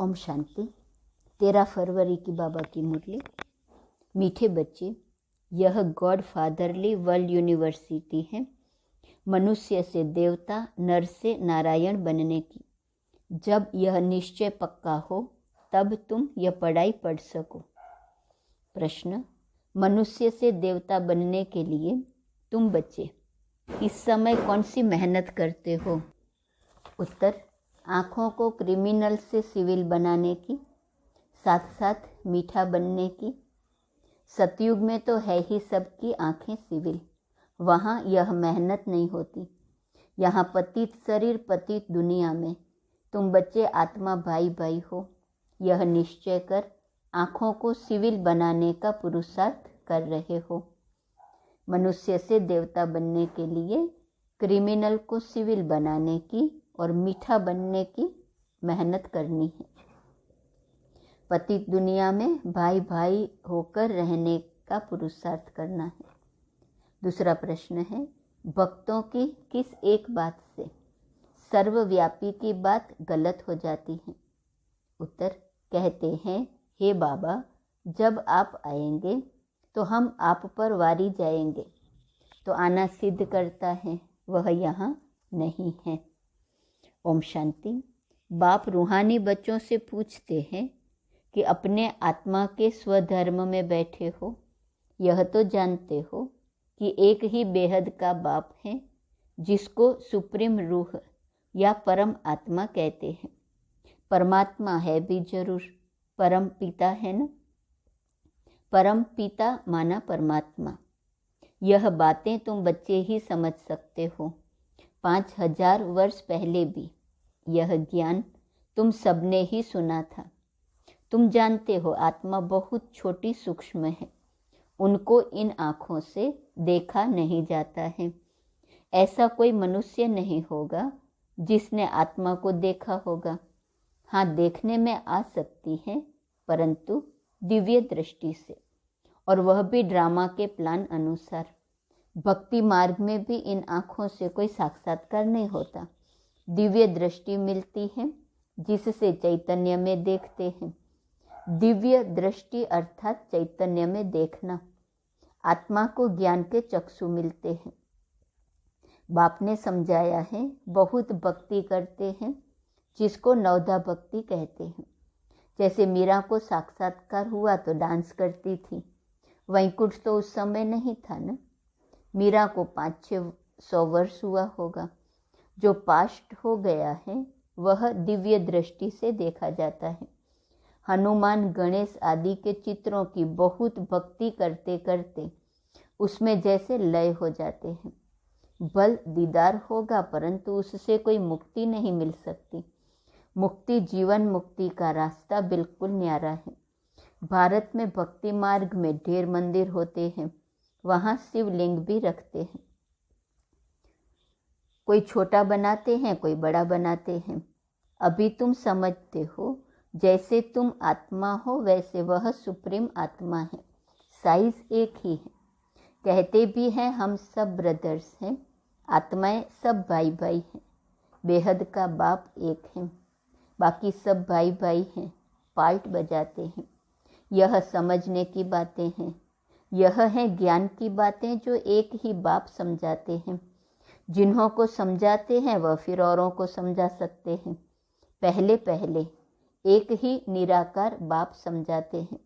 ओम शांति। 13 फरवरी की बाबा की मुरली। मीठे बच्चे, यह गॉड फादरली वर्ल्ड यूनिवर्सिटी है, मनुष्य से देवता, नर से नारायण बनने की। जब यह निश्चय पक्का हो तब तुम यह पढ़ाई पढ़ सको। प्रश्न: मनुष्य से देवता बनने के लिए तुम बच्चे इस समय कौन सी मेहनत करते हो? उत्तर: आँखों को क्रिमिनल से सिविल बनाने की, साथ साथ मीठा बनने की। सतयुग में तो है ही सबकी आँखें सिविल, वहाँ यह मेहनत नहीं होती। यहाँ पतित शरीर पतित दुनिया में तुम बच्चे आत्मा भाई भाई हो, यह निश्चय कर आँखों को सिविल बनाने का पुरुषार्थ कर रहे हो। मनुष्य से देवता बनने के लिए क्रिमिनल को सिविल बनाने की और मीठा बनने की मेहनत करनी है। पतित दुनिया में भाई भाई होकर रहने का पुरुषार्थ करना है। दूसरा प्रश्न है, भक्तों की किस एक बात से सर्वव्यापी की बात गलत हो जाती है? उत्तर: कहते हैं, हे बाबा, जब आप आएंगे तो हम आप पर वारी जाएंगे। तो आना सिद्ध करता है वह यहाँ नहीं है। ओम शांति। बाप रूहानी बच्चों से पूछते हैं कि अपने आत्मा के स्वधर्म में बैठे हो, यह तो जानते हो कि एक ही बेहद का बाप है जिसको सुप्रीम रूह या परम आत्मा कहते हैं। परमात्मा है भी जरूर, परम पिता है ना। परम पिता माना परमात्मा। यह बातें तुम बच्चे ही समझ सकते हो। 5000 वर्ष पहले भी यह ज्ञान तुम सबने ही सुना था। तुम जानते हो आत्मा बहुत छोटी सूक्ष्म है, उनको इन आँखों से देखा नहीं जाता है। ऐसा कोई मनुष्य नहीं होगा जिसने आत्मा को देखा होगा। हाँ, देखने में आ सकती है, परंतु दिव्य दृष्टि से, और वह भी ड्रामा के प्लान अनुसार। भक्ति मार्ग में भी इन आँखों से कोई साक्षात्कार नहीं होता। दिव्य दृष्टि मिलती है जिससे चैतन्य में देखते हैं। दिव्य दृष्टि अर्थात चैतन्य में देखना। आत्मा को ज्ञान के चक्षु मिलते हैं। बाप ने समझाया है, बहुत भक्ति करते हैं जिसको नवधा भक्ति कहते हैं। जैसे मीरा को साक्षात्कार हुआ तो डांस करती थी। वैकुंठ तो उस समय नहीं था ना। मीरा को 500-600 वर्ष हुआ होगा। जो पास्ट हो गया है वह दिव्य दृष्टि से देखा जाता है। हनुमान, गणेश आदि के चित्रों की बहुत भक्ति करते करते उसमें जैसे लय हो जाते हैं। बल दीदार होगा, परंतु उससे कोई मुक्ति नहीं मिल सकती। मुक्ति, जीवन मुक्ति का रास्ता बिल्कुल न्यारा है। भारत में भक्ति मार्ग में ढेर मंदिर होते हैं, वहाँ शिवलिंग भी रखते हैं। कोई छोटा बनाते हैं, कोई बड़ा बनाते हैं। अभी तुम समझते हो, जैसे तुम आत्मा हो वैसे वह सुप्रीम आत्मा है। साइज एक ही है। कहते भी हैं हम सब ब्रदर्स हैं, आत्माएं सब भाई भाई हैं। बेहद का बाप एक है, बाकी सब भाई भाई हैं, पार्ट बजाते हैं। यह समझने की बातें हैं। यह है ज्ञान की बातें जो एक ही बाप समझाते हैं। जिन्हों को समझाते हैं वह फिर औरों को समझा सकते हैं। पहले पहले एक ही निराकार बाप समझाते हैं।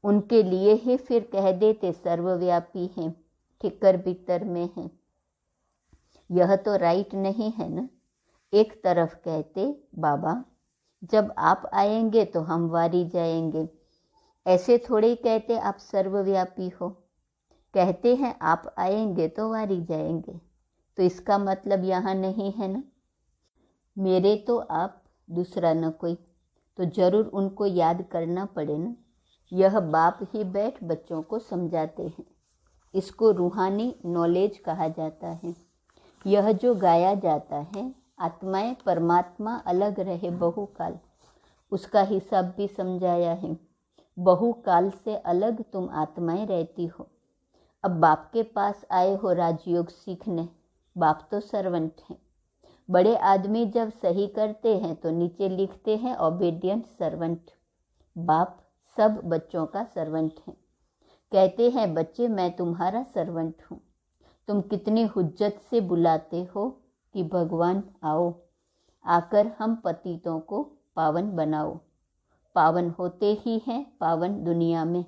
उनके लिए ही फिर कह देते सर्वव्यापी हैं, ठिकर भीतर में हैं। यह तो राइट नहीं है ना। एक तरफ कहते बाबा, जब आप आएंगे तो हम वारी जाएंगे। ऐसे थोड़े ही कहते आप सर्वव्यापी हो। कहते हैं आप आएंगे तो वारी जाएंगे, तो इसका मतलब यहाँ नहीं है ना। मेरे तो आप, दूसरा न कोई, तो जरूर उनको याद करना पड़े ना। यह बाप ही बैठ बच्चों को समझाते हैं। इसको रूहानी नॉलेज कहा जाता है। यह जो गाया जाता है, आत्माएं परमात्मा अलग रहे बहुकाल, उसका हिसाब भी समझाया है। बहुकाल से अलग तुम आत्माएं रहती हो। अब बाप के पास आए हो राजयोग सीखने। बाप तो सर्वेंट हैं, बड़े आदमी जब सही करते हैं तो नीचे लिखते हैं ओबीडियंट सर्वेंट। बाप सब बच्चों का सर्वेंट है। कहते हैं बच्चे मैं तुम्हारा सर्वेंट हूँ। तुम कितनी हुज्जत से बुलाते हो कि भगवान आओ, आकर हम पतितों को पावन बनाओ। पावन होते ही हैं पावन दुनिया में।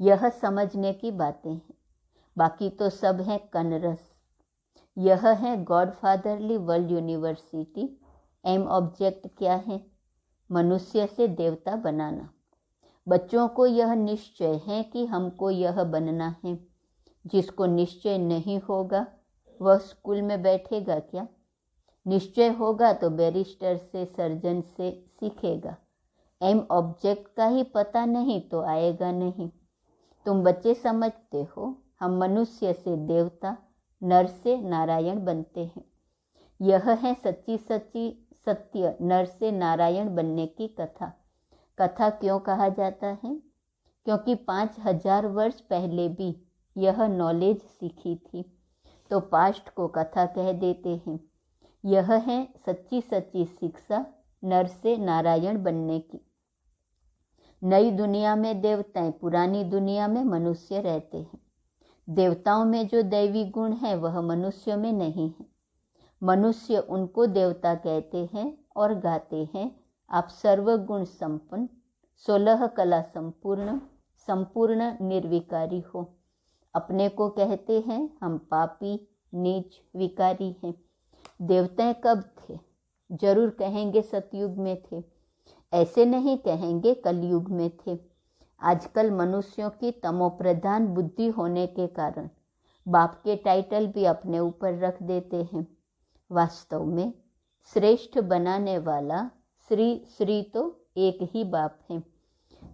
यह समझने की बातें हैं, बाकी तो सब है कनरस। यह है God fatherly world university. Aim object क्या है? मनुष्य से देवता बनाना। बच्चों को यह निश्चय है कि हमको यह बनना है। जिसको निश्चय नहीं होगा वह स्कूल में बैठेगा क्या? निश्चय होगा तो बैरिस्टर से, सर्जन से सीखेगा। एम ऑब्जेक्ट का ही पता नहीं तो आएगा नहीं। तुम बच्चे समझते हो हम मनुष्य से देवता, नर से नारायण बनते हैं। यह है सच्ची सच्ची सत्य नर से नारायण बनने की कथा। कथा क्यों कहा जाता है? क्योंकि 5000 वर्ष पहले भी यह नॉलेज सीखी थी, तो पास्ट को कथा कह देते हैं। यह है सच्ची सच्ची शिक्षा नर से नारायण बनने की। नई दुनिया में देवताएं, पुरानी दुनिया में मनुष्य रहते हैं। देवताओं में जो दैवी गुण है वह मनुष्य में नहीं है। मनुष्य उनको देवता कहते हैं और गाते हैं आप सर्वगुण संपन्न, 16 कला संपूर्ण, संपूर्ण निर्विकारी हो। अपने को कहते हैं हम पापी, नीच, विकारी हैं। देवताएं कब थे? जरूर कहेंगे सतयुग में थे, ऐसे नहीं कहेंगे कलयुग में थे। आजकल मनुष्यों की तमोप्रधान बुद्धि होने के कारण बाप के टाइटल भी अपने ऊपर रख देते हैं। वास्तव में श्रेष्ठ बनाने वाला श्री तो एक ही बाप है।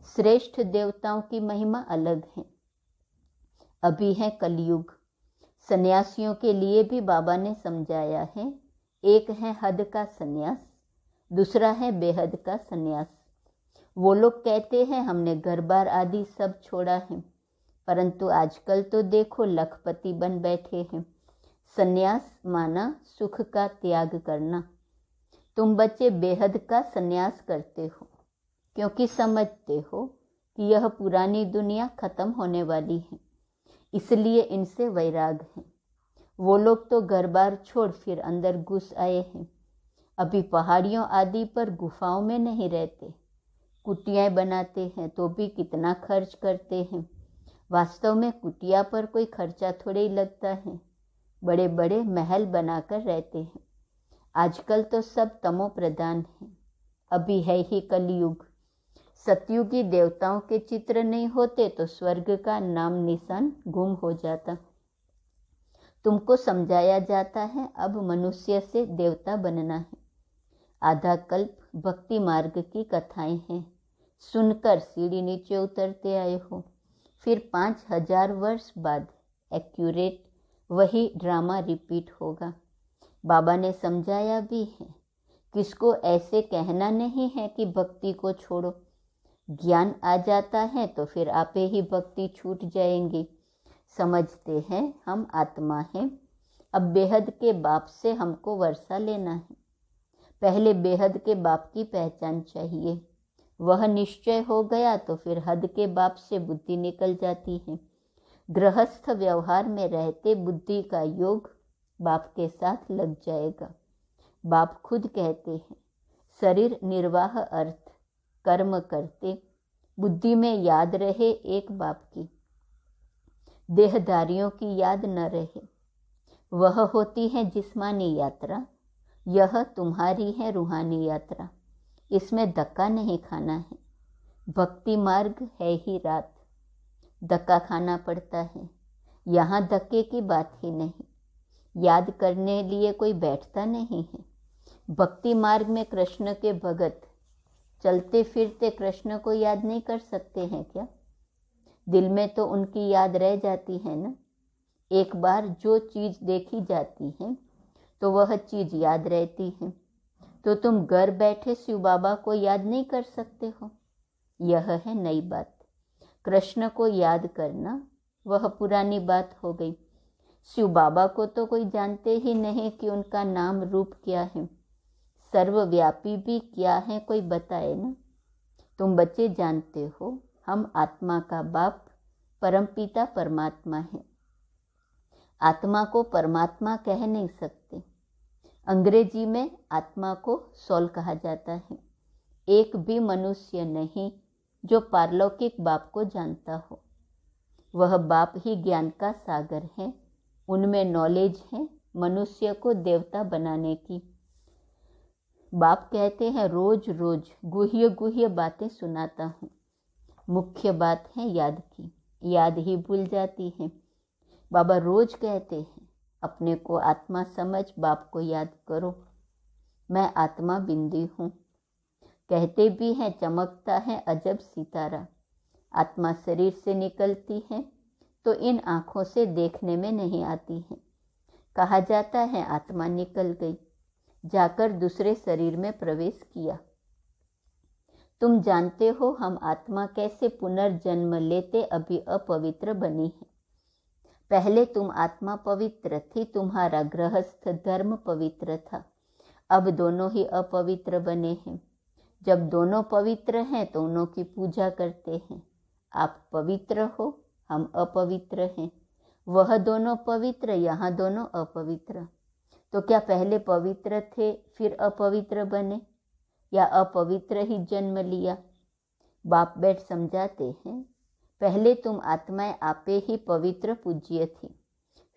श्रेष्ठ देवताओं की महिमा अलग है। अभी है कलयुग। सन्यासियों के लिए भी बाबा ने समझाया है। एक है हद का सन्यास, दूसरा है बेहद का सन्यास। वो लोग कहते हैं हमने घर बार आदि सब छोड़ा है, परंतु आजकल तो देखो लखपति बन बैठे हैं। सन्यास माना सुख का त्याग करना। तुम बच्चे बेहद का सन्यास करते हो क्योंकि समझते हो कि यह पुरानी दुनिया खत्म होने वाली है, इसलिए इनसे वैराग है। वो लोग तो घर बार छोड़ फिर अंदर घुस आए हैं। अभी पहाड़ियों आदि पर गुफाओं में नहीं रहते, कुटियाएं बनाते हैं तो भी कितना खर्च करते हैं। वास्तव में कुटिया पर कोई खर्चा थोड़े ही लगता है, बड़े बड़े महल बनाकर रहते हैं। आजकल तो सब तमो प्रधान है। अभी है ही कलयुग। सतयुगी देवताओं के चित्र नहीं होते तो स्वर्ग का नाम निशान गुम हो जाता। तुमको समझाया जाता है अब मनुष्य से देवता बनना है। आधा कल्प भक्ति मार्ग की कथाएं हैं, सुनकर सीढ़ी नीचे उतरते आए हो। फिर 5000 वर्ष बाद एक्यूरेट वही ड्रामा रिपीट होगा। बाबा ने समझाया भी है, किसको ऐसे कहना नहीं है कि भक्ति को छोड़ो। ज्ञान आ जाता है तो फिर आपे ही भक्ति छूट जाएंगी। समझते हैं हम आत्मा हैं, अब बेहद के बाप से हमको वर्षा लेना है। पहले बेहद के बाप की पहचान चाहिए। वह निश्चय हो गया तो फिर हद के बाप से बुद्धि निकल जाती है। गृहस्थ व्यवहार में रहते बुद्धि का योग बाप के साथ लग जाएगा। बाप खुद कहते हैं शरीर निर्वाह अर्थ कर्म करते, बुद्धि में याद रहे एक बाप की, देहधारियों की याद न रहे। वह होती है जिस्मानी यात्रा, यह तुम्हारी है रूहानी यात्रा। इसमें धक्का नहीं खाना है। भक्ति मार्ग है ही रात, धक्का खाना पड़ता है। यहाँ धक्के की बात ही नहीं। याद करने लिए कोई बैठता नहीं है। भक्ति मार्ग में कृष्ण के भगत चलते फिरते कृष्ण को याद नहीं कर सकते हैं क्या? दिल में तो उनकी याद रह जाती है ना। एक बार जो चीज़ देखी जाती है तो वह चीज़ याद रहती है। तो तुम घर बैठे शिव बाबा को याद नहीं कर सकते हो। यह है नई बात। कृष्ण को याद करना वह पुरानी बात हो गई। शिव बाबा को तो कोई जानते ही नहीं कि उनका नाम रूप क्या है, सर्वव्यापी भी क्या है, कोई बताए ना। तुम बच्चे जानते हो हम आत्मा का बाप परमपिता परमात्मा है। आत्मा को परमात्मा कह नहीं सकते। अंग्रेजी में आत्मा को सोल कहा जाता है। एक भी मनुष्य नहीं जो पारलौकिक बाप को जानता हो। वह बाप ही ज्ञान का सागर है, उनमें नॉलेज है मनुष्य को देवता बनाने की। बाप कहते हैं रोज रोज गुह्य गुह्य बातें सुनाता हूँ। मुख्य बात है याद की, याद ही भूल जाती है। बाबा रोज कहते हैं अपने को आत्मा समझ बाप को याद करो। मैं आत्मा बिंदी हूँ। कहते भी हैं चमकता है अजब सितारा। आत्मा शरीर से निकलती है तो इन आँखों से देखने में नहीं आती है। कहा जाता है आत्मा निकल गई, जाकर दूसरे शरीर में प्रवेश किया। तुम जानते हो हम आत्मा कैसे पुनर्जन्म लेते अभी अपवित्र बनी है। पहले तुम आत्मा पवित्र थी, तुम्हारा गृहस्थ धर्म पवित्र था। अब दोनों ही अपवित्र बने हैं। जब दोनों पवित्र हैं तो उन्हों की पूजा करते हैं। आप पवित्र हो, हम अपवित्र हैं। वह दोनों पवित्र, यहाँ दोनों अपवित्र। तो क्या पहले पवित्र थे फिर अपवित्र बने, या अपवित्र ही जन्म लिया? बाप बैठ समझाते हैं पहले तुम आत्माएं आपे ही पवित्र पूज्य थी,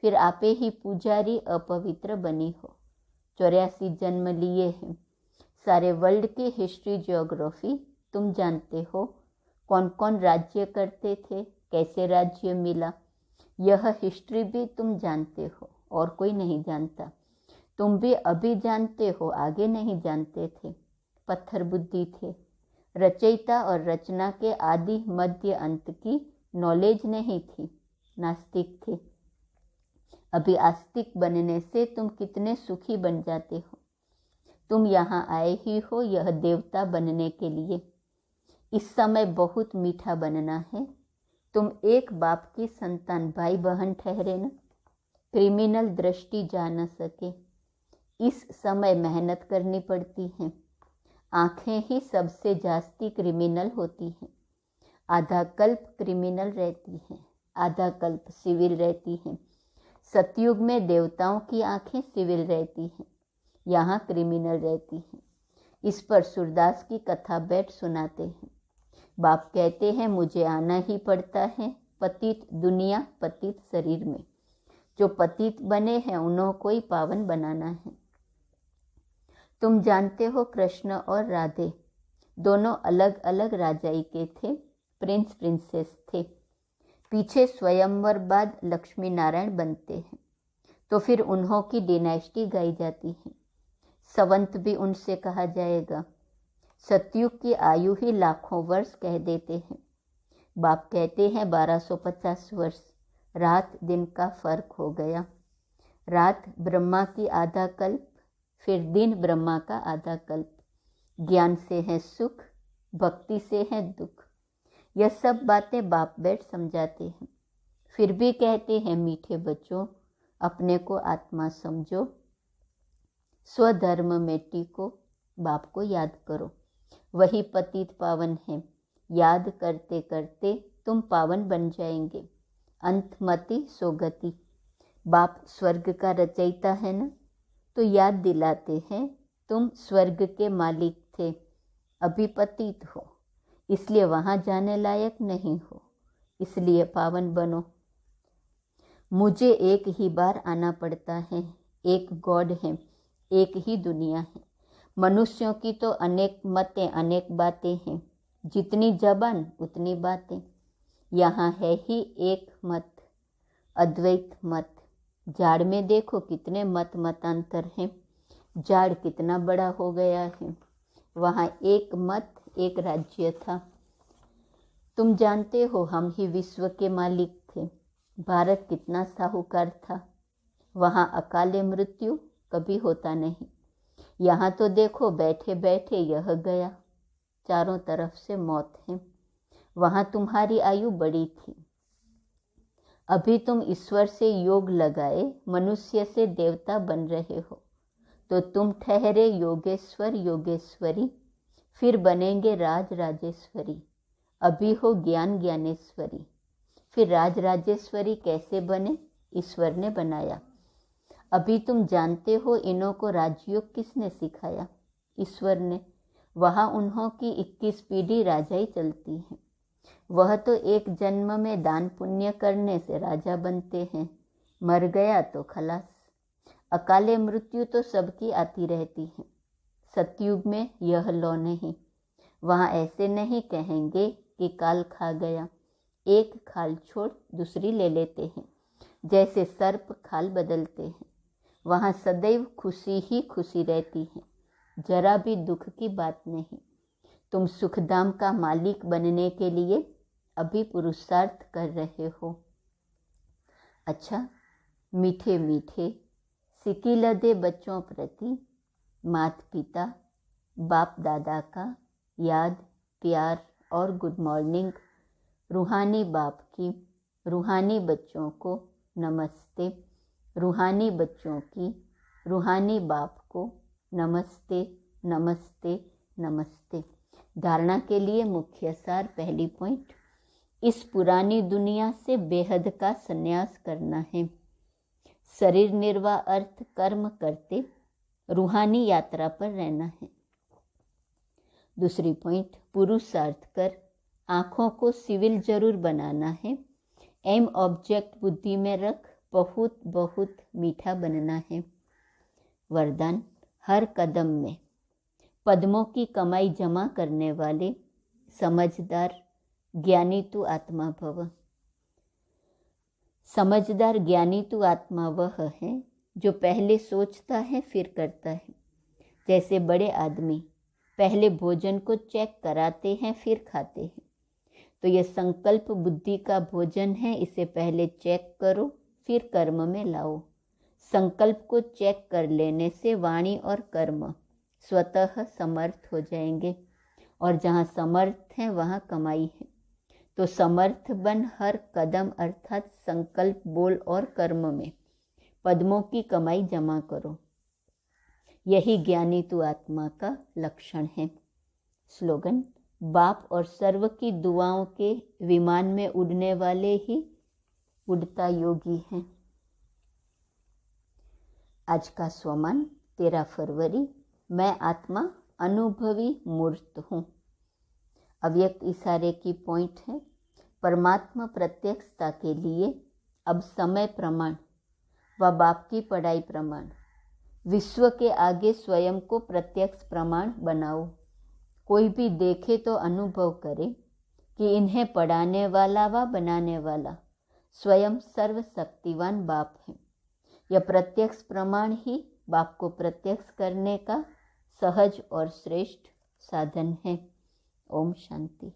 फिर आपे ही पुजारी अपवित्र बनी हो। 84 जन्म लिए हैं। सारे वर्ल्ड की हिस्ट्री ज्योग्राफी तुम जानते हो। कौन कौन राज्य करते थे, कैसे राज्य मिला, यह हिस्ट्री भी तुम जानते हो और कोई नहीं जानता। तुम भी अभी जानते हो, आगे नहीं जानते थे। पत्थर बुद्धि थे। रचयिता और रचना के आदि मध्य अंत की नॉलेज नहीं थी, नास्तिक थे। अभी आस्तिक बनने से तुम कितने सुखी बन जाते हो। तुम यहाँ आए ही हो यह देवता बनने के लिए। इस समय बहुत मीठा बनना है। तुम एक बाप की संतान भाई बहन ठहरे न। क्रिमिनल दृष्टि जा न सके। इस समय मेहनत करनी पड़ती है। आँखें ही सबसे जास्ती क्रिमिनल होती हैं। आधा कल्प क्रिमिनल रहती है, आधा कल्प सिविल रहती है। सतयुग में देवताओं की आँखें सिविल रहती हैं, यहाँ क्रिमिनल रहती हैं। इस पर सूरदास की कथा बैठ सुनाते हैं। बाप कहते हैं मुझे आना ही पड़ता है पतित दुनिया पतित शरीर में। जो पतित बने हैं उन्हों को ही पावन बनाना है। तुम जानते हो कृष्ण और राधे दोनों अलग अलग राजाई के थे, प्रिंस प्रिंसेस थे। पीछे स्वयंवर बाद लक्ष्मी नारायण बनते हैं तो फिर उन्हों की डिनाइस्टी गाई जाती है। संवंत भी उनसे कहा जाएगा। सतयुग की आयु ही लाखों वर्ष कह देते हैं। बाप कहते हैं 1250 वर्ष। रात दिन का फर्क हो गया। रात ब्रह्मा की आधा कल्प, फिर दिन ब्रह्मा का आधा कल्प। ज्ञान से है सुख, भक्ति से है दुख। यह सब बातें बाप बैठ समझाते हैं। फिर भी कहते हैं मीठे बच्चों अपने को आत्मा समझो, स्वधर्म में टिको, बाप को याद करो। वही पतित पावन है। याद करते करते तुम पावन बन जाएंगे। अंतमति सोगति। बाप स्वर्ग का रचयिता है ना, तो याद दिलाते हैं तुम स्वर्ग के मालिक थे, अभी पतित हो, इसलिए वहाँ जाने लायक नहीं हो, इसलिए पावन बनो। मुझे एक ही बार आना पड़ता है। एक गॉड है, एक ही दुनिया है। मनुष्यों की तो अनेक मतें, अनेक बातें हैं। जितनी जबान उतनी बातें। यहाँ है ही एक मत, अद्वैत मत। झाड़ में देखो कितने मत मतांतर हैं। झाड़ कितना बड़ा हो गया है। वहाँ एक मत, एक राज्य था। तुम जानते हो हम ही विश्व के मालिक थे। भारत कितना साहूकार था। वहाँ अकाले मृत्यु कभी होता नहीं। यहाँ तो देखो बैठे बैठे यह गया, चारों तरफ से मौत है। वहाँ तुम्हारी आयु बड़ी थी। अभी तुम ईश्वर से योग लगाए मनुष्य से देवता बन रहे हो, तो तुम ठहरे योगेश्वर योगेश्वरी, फिर बनेंगे राज राजेश्वरी। अभी हो ज्ञान ज्ञानेश्वरी, फिर राज राजेश्वरी कैसे बने? ईश्वर ने बनाया। अभी तुम जानते हो इन्हों को राजयोग किसने सिखाया? ईश्वर ने। वहाँ उन्हों की 21 पीढ़ी राजाई चलती है। वह तो एक जन्म में दान पुण्य करने से राजा बनते हैं, मर गया तो खलास। अकाले मृत्यु तो सबकी आती रहती है। सतयुग में यह लौ नहीं। वहाँ ऐसे नहीं कहेंगे कि काल खा गया, एक खाल छोड़ दूसरी ले लेते हैं, जैसे सर्प खाल बदलते हैं। वहाँ सदैव खुशी ही खुशी रहती है, जरा भी दुख की बात नहीं। तुम सुखधाम का मालिक बनने के लिए अभी पुरुषार्थ कर रहे हो। अच्छा, मीठे मीठे सिकी लदे बच्चों प्रति माता पिता बाप दादा का याद प्यार और गुड मॉर्निंग। रूहानी बाप की रूहानी बच्चों को नमस्ते। रूहानी बच्चों की रूहानी बाप को नमस्ते नमस्ते नमस्ते। धारणा के लिए मुख्य सार। पहली पॉइंट, इस पुरानी दुनिया से बेहद का संन्यास करना है। शरीर निर्वाह अर्थ कर्म करते रूहानी यात्रा पर रहना है। दूसरी पॉइंट, पुरुषार्थ कर आँखों को सिविल जरूर बनाना है। एम ऑब्जेक्ट बुद्धि में रख बहुत बहुत मीठा बनना है। वरदान, हर कदम में पद्मों की कमाई जमा करने वाले समझदार ज्ञानी तू आत्मा भव। समझदार ज्ञानी तू आत्मा वह है जो पहले सोचता है फिर करता है। जैसे बड़े आदमी पहले भोजन को चेक कराते हैं फिर खाते हैं, तो यह संकल्प बुद्धि का भोजन है। इसे पहले चेक करो फिर कर्म में लाओ। संकल्प को चेक कर लेने से वाणी और कर्म स्वतः समर्थ हो जाएंगे, और जहाँ समर्थ है वहाँ कमाई है। तो समर्थ बन हर कदम अर्थात संकल्प बोल और कर्म में पद्मों की कमाई जमा करो। यही ज्ञानी तू आत्मा का लक्षण है। स्लोगन, बाप और सर्व की दुआओं के विमान में उड़ने वाले ही उड़ता योगी हैं। आज का स्वमान 13 फरवरी। मैं आत्मा अनुभवी मूर्त हूँ। अव्यक्त इशारे की पॉइंट है। परमात्मा प्रत्यक्षता के लिए अब समय प्रमाण व बाप की पढ़ाई प्रमाण। विश्व के आगे स्वयं को प्रत्यक्ष प्रमाण बनाओ। कोई भी देखे तो अनुभव करे कि इन्हें पढ़ाने वाला व बनाने वाला स्वयं सर्वशक्तिवान बाप है। यह प्रत्यक्ष प्रमाण ही बाप को प्रत्यक्ष करने का सहज और श्रेष्ठ साधन है। ओम शांति।